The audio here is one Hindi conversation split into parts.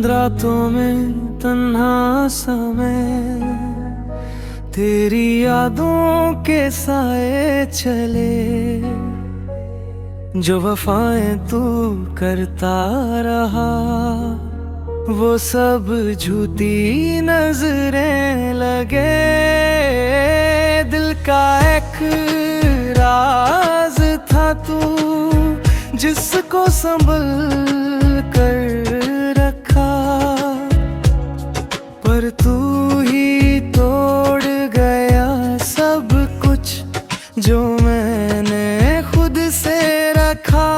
बंद रातों में तन्हा समय, तेरी यादों के साए चले। जो वफाएं तू करता रहा, वो सब झूठी नजरें लगे। दिल का एक राज था तू, जिसको संभल कर रखा, पर तू ही तोड़ गया सब कुछ जो मैंने खुद से रखा।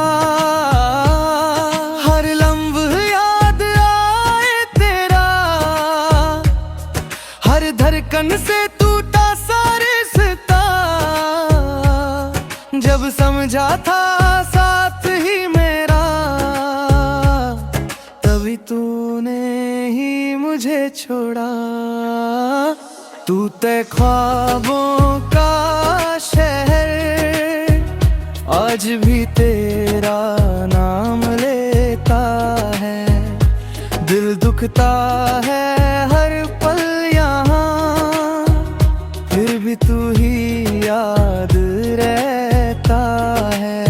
हर लम्हा याद आए तेरा, हर धड़कन से टूटा सा रिश्ता। जब समझा था साथ ही मेरा, तभी तूने ही मुझे छोड़ा। तू ते ख्वाबों का शहर, आज भी तेरा नाम लेता है। दिल दुखता है हर पल यहाँ, फिर भी तू ही याद रहता है।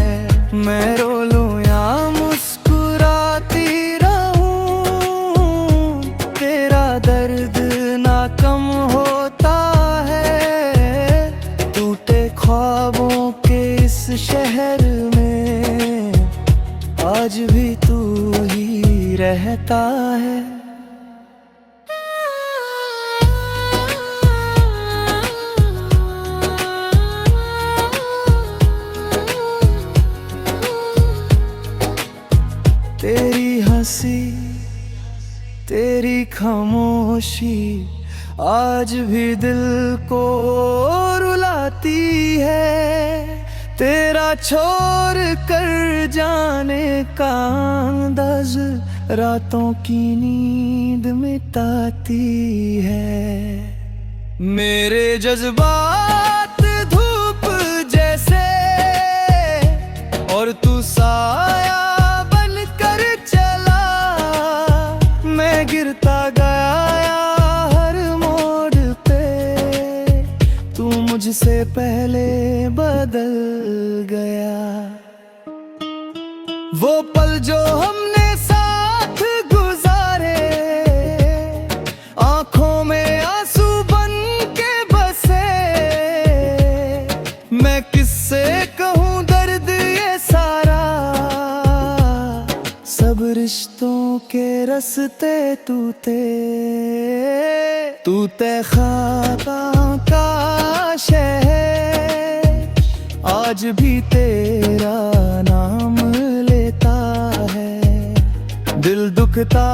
मैं रो लूं या मुस्कुराती रहूं, तेरा दर्द ना कम होता है। टूटे ख्वाबों के इस शहर में, आज भी तू ही रहता है। तेरी हंसी, तेरी खामोशी, आज भी दिल को रुलाती है। तेरा छोड़ कर जाने का अंदाज, रातों की नींद मिटाती है। मेरे जज्बात धूप जैसे, और तू साया गिरता गया हर मोड़ पे। तू मुझसे पहले बदल गया। वो पल जो हमने साथ गुजारे, आंखों में आंसू बन के बसे। मैं किससे कहूँ दर्द ये सारा, सब रिश्तों के रस्ते तू ते ख्वाबों का शहर, आज भी तेरा नाम लेता है। दिल दुखता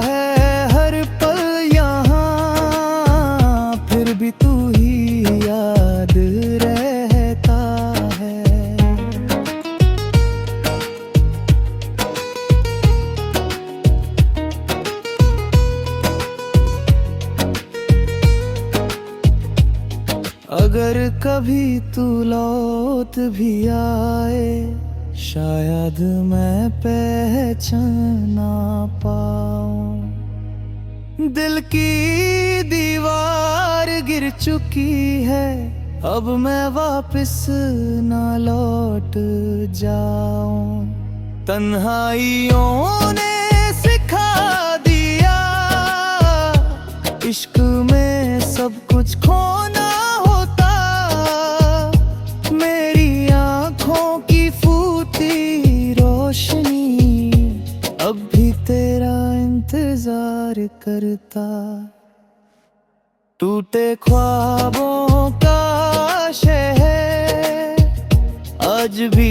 है हर पल यहाँ, फिर भी तू ही याद रहता है। अगर कभी तू लौट भी आए, शायद मैं पहचान ना पाऊं। दिल की दीवार गिर चुकी है, अब मैं वापस ना लौट जाऊं। तन्हाइयों ने सिखा दिया, इश्क में सब कुछ खोना होता। मेरी आंखों की फूटी रोशनी अब भी तेरा इंतजार करता। टूटे ख्वाबों का शहर, आज भी